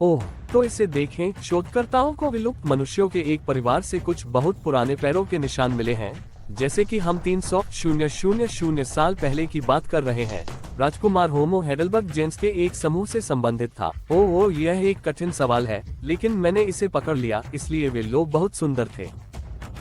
ओह, तो इसे देखें। शोधकर्ताओं को विलुप्त मनुष्यों के एक परिवार से कुछ बहुत पुराने पैरों के निशान मिले हैं। जैसे कि हम 300,000 साल पहले की बात कर रहे हैं। राजकुमार होमो हेडलबर्ग जेंस के एक समूह से संबंधित था। ओह, यह एक कठिन सवाल है, लेकिन मैंने इसे पकड़ लिया। इसलिए वे लोग बहुत सुंदर थे,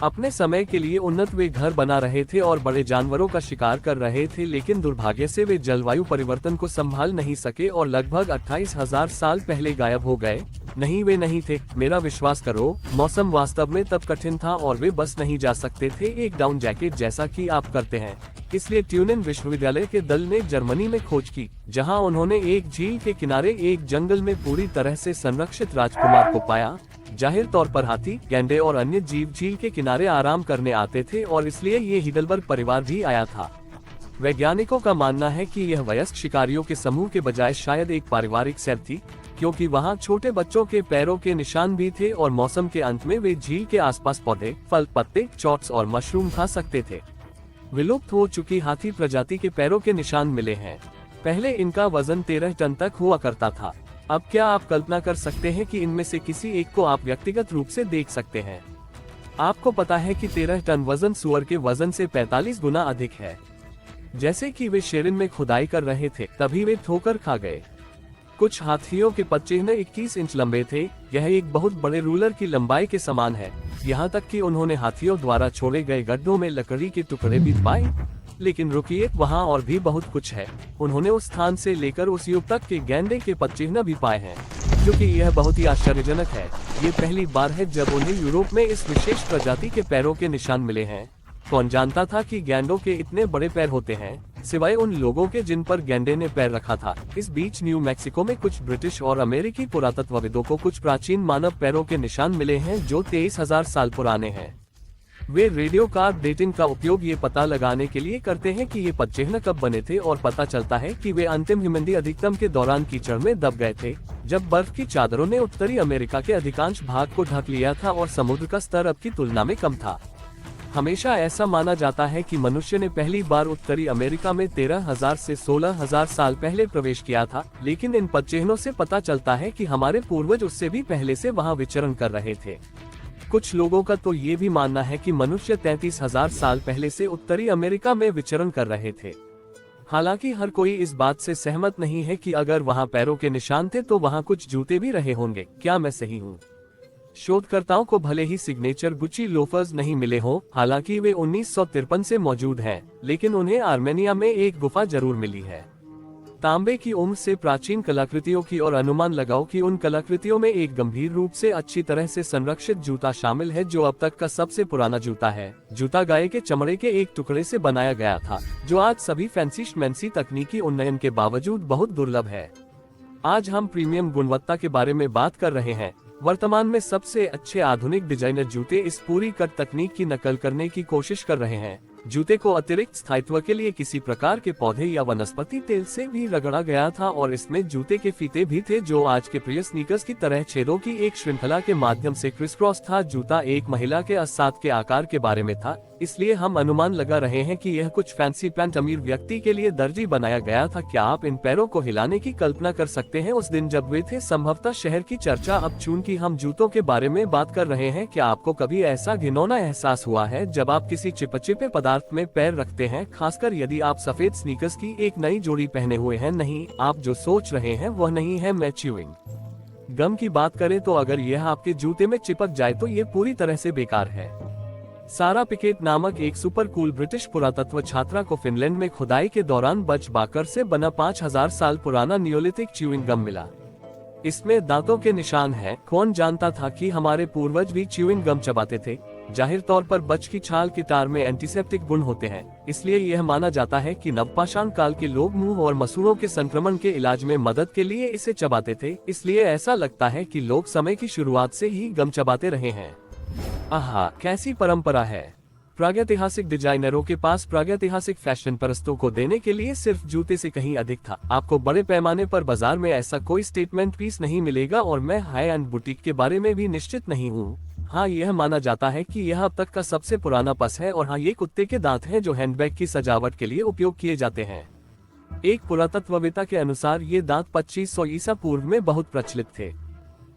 अपने समय के लिए उन्नत। वे घर बना रहे थे और बड़े जानवरों का शिकार कर रहे थे, लेकिन दुर्भाग्य से वे जलवायु परिवर्तन को संभाल नहीं सके और लगभग 28,000 साल पहले गायब हो गए। नहीं, वे नहीं थे। मेरा विश्वास करो, मौसम वास्तव में तब कठिन था और वे बस नहीं जा सकते थे एक डाउन जैकेट जैसा कि आप करते हैं। इसलिए ट्यूनिन विश्वविद्यालय के दल ने जर्मनी में खोज की, जहां उन्होंने एक झील के किनारे एक जंगल में पूरी तरह से संरक्षित राजकुमार को पाया। जाहिर तौर पर हाथी, गैंडे और अन्य जीव झील के किनारे आराम करने आते थे और इसलिए ये हिडलबर्ग परिवार भी आया था। वैज्ञानिकों का मानना है कि यह वयस्क शिकारियों के समूह के बजाय शायद एक पारिवारिक सैर थी, क्योंकि वहां छोटे बच्चों के पैरों के निशान भी थे और मौसम के अंत में वे झील के आसपास पौधे, फल, पत्ते, चोट्स और मशरूम खा सकते थे। विलुप्त हो चुकी हाथी प्रजाति के पैरों के निशान मिले हैं। पहले इनका वजन 13 टन तक हुआ करता था। अब क्या आप कल्पना कर सकते हैं कि इनमें से किसी एक को आप व्यक्तिगत रूप से देख सकते हैं? आपको पता है कि 13 टन वजन सूअर के वजन से 45 गुना अधिक है। जैसे कि वे शेरिन में खुदाई कर रहे थे, तभी वे ठोकर खा गए। कुछ हाथियों के पदचिह्न 21 इंच लंबे थे। यह एक बहुत बड़े रूलर की लंबाई के समान है। यहाँ तक कि उन्होंने हाथियों द्वारा छोड़े गए गड्ढों में लकड़ी के टुकड़े भी पाए। लेकिन रुकिए, वहाँ और भी बहुत कुछ है। उन्होंने उस स्थान से लेकर उस युग तक के गैंडे के पदचिह्न भी पाए हैं, जो कि यह बहुत ही आश्चर्यजनक है। ये पहली बार है जब उन्हें यूरोप में इस विशेष प्रजाति के पैरों के निशान मिले हैं। कौन जानता था कि गैंडों के इतने बड़े पैर होते हैं, सिवाय उन लोगों के जिन पर गैंडे ने पैर रखा था। इस बीच न्यू मैक्सिको में कुछ ब्रिटिश और अमेरिकी पुरातत्वविदों को कुछ प्राचीन मानव पैरों के निशान मिले हैं जो 23,000 साल पुराने हैं। वे रेडियो कार्ब डेटिंग का उपयोग ये पता लगाने के लिए करते हैं कि ये पदचिह्न कब बने थे, और पता चलता है कि वे अंतिम हिमनदी अधिकतम के दौरान कीचड़ में दब गए थे, जब बर्फ की चादरों ने उत्तरी अमेरिका के अधिकांश भाग को ढक लिया था और समुद्र का स्तर अब की तुलना में कम था। हमेशा ऐसा माना जाता है कि मनुष्य ने पहली बार उत्तरी अमेरिका में 13,000 से 16,000 साल पहले प्रवेश किया था, लेकिन इन पदचिह्नों से पता चलता है कि हमारे पूर्वज उससे भी पहले से वहां विचरण कर रहे थे। कुछ लोगों का तो ये भी मानना है कि मनुष्य 33,000 साल पहले से उत्तरी अमेरिका में विचरण कर रहे थे। हालांकि हर कोई इस बात से सहमत नहीं है कि अगर वहां पैरों के निशान थे तो वहां कुछ जूते भी रहे होंगे। क्या मैं सही हूँ? शोधकर्ताओं को भले ही सिग्नेचर गुची लोफर्स नहीं मिले हों, हालांकि वे 1953 से मौजूद हैं, लेकिन उन्हें आर्मेनिया में एक गुफा जरूर मिली है। तांबे की उम्र से प्राचीन कलाकृतियों की और अनुमान लगाओ कि उन कलाकृतियों में एक गंभीर रूप से अच्छी तरह से संरक्षित जूता शामिल है, जो अब तक का सबसे पुराना जूता है। जूता गाय के चमड़े के एक टुकड़े से बनाया गया था, जो आज सभी फैंसी श्मैन्सी तकनीकी उन्नयन के बावजूद बहुत दुर्लभ है। आज हम प्रीमियम गुणवत्ता के बारे में बात कर रहे हैं। वर्तमान में सबसे अच्छे आधुनिक डिजाइनर जूते इस पूरी कट तकनीक की नकल करने की कोशिश कर रहे हैं। जूते को अतिरिक्त स्थायित्व के लिए किसी प्रकार के पौधे या वनस्पति तेल से भी रगड़ा गया था, और इसमें जूते के फीते भी थे जो आज के प्रिय स्नीकर्स की तरह छेदों की एक श्रृंखला के माध्यम से क्रिस क्रॉस था। जूता एक महिला के असात के आकार के बारे में था, इसलिए हम अनुमान लगा रहे हैं कि यह कुछ फैंसी पैंट अमीर व्यक्ति के लिए दर्जी बनाया गया था। क्या आप इन पैरों को हिलाने की कल्पना कर सकते हैं उस दिन जब वे थे संभवतः शहर की चर्चा? अब चूंकि हम जूतों के बारे में बात कर रहे हैं, क्या आपको कभी ऐसा घिनौना एहसास हुआ है जब आप किसी चिपचिपे पदार्थ में पैर रखते हैं, खासकर यदि आप सफेद स्नीकर्स की एक नई जोड़ी पहने हुए हैं? नहीं, आप जो सोच रहे हैं वह नहीं है। मैं च्यूइंग गम की बात करें तो अगर यह आपके जूते में चिपक जाए तो ये पूरी तरह से बेकार है। सारा पिकेट नामक एक सुपर कूल ब्रिटिश पुरातत्व छात्रा को फिनलैंड में खुदाई के दौरान बच बाकर से बना 5,000 साल पुराना नियोलिथिक च्यूइंग गम मिला। इसमें दांतों के निशान हैं। कौन जानता था कि हमारे पूर्वज भी च्यूइंग गम चबाते थे? जाहिर तौर पर बच की छाल की टार में एंटीसेप्टिक गुण होते हैं, इसलिए यह माना जाता है कि नवपाषाण काल के लोग मुंह और मसूड़ों के संक्रमण के इलाज में मदद के लिए इसे चबाते थे। इसलिए ऐसा लगता है कि लोग समय की शुरुआत से ही गम चबाते रहे हैं। आहा, कैसी परंपरा है! प्रागैतिहासिक डिजाइनरों के पास प्रागैतिहासिक फैशन परस्तों को देने के लिए सिर्फ जूते से कहीं अधिक था। आपको बड़े पैमाने पर बाजार में ऐसा कोई स्टेटमेंट पीस नहीं मिलेगा, और मैं हाई एंड बुटीक के बारे में भी निश्चित नहीं हूँ। हाँ, यह माना जाता है कि यह अब तक का सबसे पुराना पर्स है, और हाँ, ये कुत्ते के दांत हैं जो हैंडबैग की सजावट के लिए उपयोग किए जाते हैं। एक पुरातत्ववेत्ता के अनुसार ये दांत 2500 ईसा पूर्व में बहुत प्रचलित थे।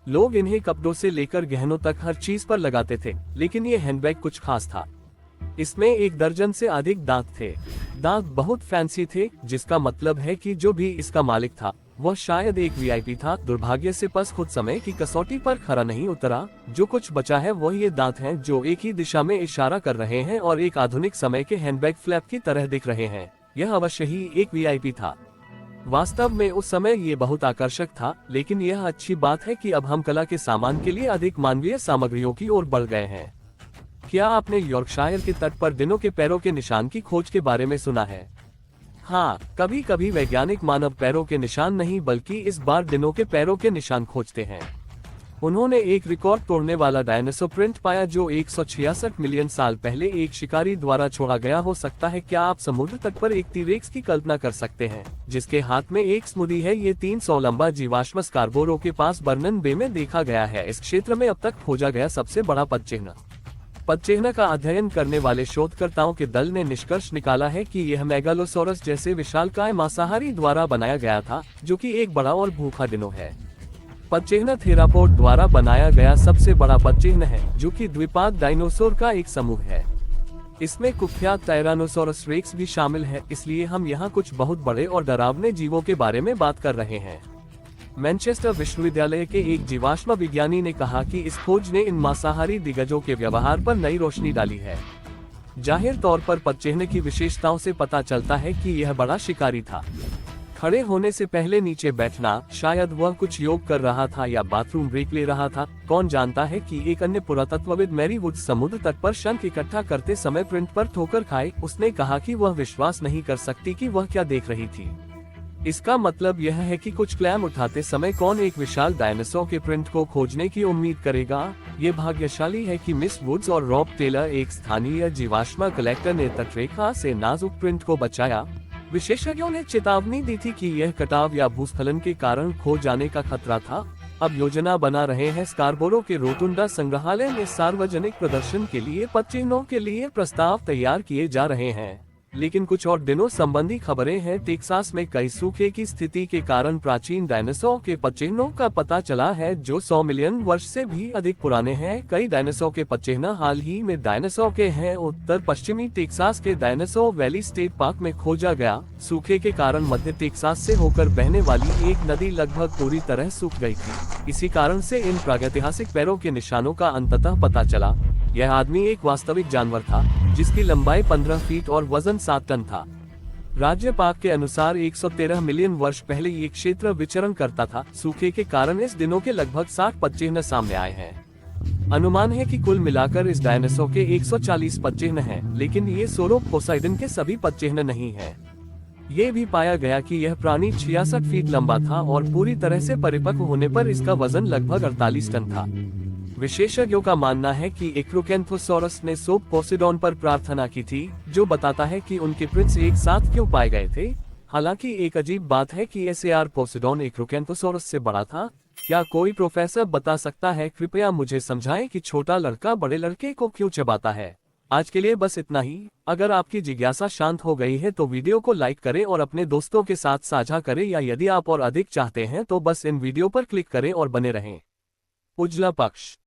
लोग इन्हें कपड़ों से लेकर गहनों तक हर चीज पर लगाते थे, लेकिन ये हैंडबैग कुछ खास था। इसमें 1 दर्जन से अधिक दांत थे। दांत बहुत फैंसी थे, जिसका मतलब है कि जो भी इसका मालिक था वह शायद एक वीआईपी था। दुर्भाग्य से पस खुद समय की कसौटी पर खरा नहीं उतरा। जो कुछ बचा है वह ये दांत हैं जो एक ही दिशा में इशारा कर रहे हैं और एक आधुनिक समय के हैंडबैग फ्लैप की तरह दिख रहे हैं। यह अवश्य ही एक वीआईपी था। वास्तव में उस समय ये बहुत आकर्षक था, लेकिन यह अच्छी बात है कि अब हम कला के सामान के लिए अधिक मानवीय सामग्रियों की ओर बढ़ गए हैं। क्या आपने यॉर्कशायर के तट पर दिनों के पैरों के निशान की खोज के बारे में सुना है? हाँ, कभी कभी वैज्ञानिक मानव पैरों के निशान नहीं बल्कि इस बार दिनों के पैरों के निशान खोजते हैं। उन्होंने एक रिकॉर्ड तोड़ने वाला डायनासोर प्रिंट पाया जो 166 मिलियन साल पहले एक शिकारी द्वारा छोड़ा गया हो सकता है। क्या आप समुद्र तट पर एक टी-रेक्स की कल्पना कर सकते हैं जिसके हाथ में एक स्मूदी है? ये 300 लंबा जीवाश्म स्कारबोरो के पास बर्नन बे में देखा गया है। इस क्षेत्र में अब तक खोजा गया सबसे बड़ा पदचिह्न। पदचिह्न का अध्ययन करने वाले शोधकर्ताओं के दल ने निष्कर्ष निकाला है कि यह मेगालोसोरस जैसे विशालकाय मांसाहारी द्वारा बनाया गया था, जो कि एक बड़ा और भूखा दिनो है। पदचिह्न थेरापोड द्वारा बनाया गया सबसे बड़ा पदचिह्न है, जो कि द्विपाद डायनासोर का एक समूह है। इसमें कुख्यात टायरानोसोरस रेक्स भी शामिल है, इसलिए हम यहाँ कुछ बहुत बड़े और डरावने जीवों के बारे में बात कर रहे हैं। मैनचेस्टर विश्वविद्यालय के एक जीवाश्म विज्ञानी ने कहा कि इस खोज ने इन मांसाहारी दिग्गजों के व्यवहार पर नई रोशनी डाली है। जाहिर तौर पर पदचिह्न की विशेषताओं से पता चलता है कि यह बड़ा शिकारी था। खड़े होने से पहले नीचे बैठना, शायद वह कुछ योग कर रहा था या बाथरूम ब्रेक ले रहा था। कौन जानता है कि एक अन्य पुरातत्वविद मैरी वुड्स समुद्र तट पर शंख इकट्ठा करते समय प्रिंट पर ठोकर खाए। उसने कहा कि वह विश्वास नहीं कर सकती कि वह क्या देख रही थी। इसका मतलब यह है कि कुछ क्लैम उठाते समय कौन एक विशाल डायनासोर के प्रिंट को खोजने की उम्मीद करेगा। ये भाग्यशाली है कि मिस वुड्स और रॉब टेलर, एक स्थानीय जीवाश्म कलेक्टर, ने तटरेखा से नाजुक प्रिंट को बचाया। विशेषज्ञों ने चेतावनी दी थी कि यह कटाव या भूस्खलन के कारण खो जाने का खतरा था। अब योजना बना रहे हैं। स्कारबोरो के रोटुंडा संग्रहालय में सार्वजनिक प्रदर्शन के लिए पदचिह्नों के लिए प्रस्ताव तैयार किए जा रहे हैं। लेकिन कुछ और दिनों संबंधी खबरें हैं। टेक्सास में कई सूखे की स्थिति के कारण प्राचीन डायनासोर के पदचिह्नों का पता चला है जो 100 मिलियन वर्ष से भी अधिक पुराने हैं। कई डायनासोर के पदचिह्न हाल ही में डायनासोर के हैं। उत्तर पश्चिमी टेक्सास के डायनासोर वैली स्टेट पार्क में खोजा गया। सूखे के कारण मध्य टेक्सास से होकर बहने वाली एक नदी लगभग पूरी तरह सूख गई थी। इसी कारण से इन प्रागैतिहासिक पैरों के निशानों का अंततः पता चला। यह आदमी एक वास्तविक जानवर था जिसकी लंबाई 15 फीट और वजन 7 टन था। राज्य पार्क के अनुसार 113 मिलियन वर्ष पहले ये क्षेत्र विचरण करता था। सूखे के कारण इस दिनों के लगभग 60 पदचिह्न सामने आए हैं। अनुमान है कि कुल मिलाकर इस डायनासोर के 140 पदचिह्न हैं, लेकिन ये सोरोपोसाइडन के सभी पदचिह्न नहीं हैं। ये भी पाया गया कि यह प्राणी 66 फीट लंबा था और पूरी तरह से परिपक्व होने पर इसका वजन लगभग 48 टन था। विशेषज्ञों का मानना है कि एक्रोकैंथोसोरस ने सोप पोसिडोन पर प्रार्थना की थी, जो बताता है कि उनके प्रिंट्स एक साथ क्यों पाए गए थे। हालांकि एक अजीब बात है कि एसएआर पोसिडोन एक्रोकैंथोसोरस से बड़ा था। क्या कोई प्रोफेसर बता सकता है? कृपया मुझे समझाएं कि छोटा लड़का बड़े लड़के को क्यों चबाता है। आज के लिए बस इतना ही। अगर आपकी जिज्ञासा शांत हो गई है तो वीडियो को लाइक करें और अपने दोस्तों के साथ साझा करें, या यदि आप और अधिक चाहते हैं तो बस इन वीडियो पर क्लिक करें और बने रहें। उजला पक्ष।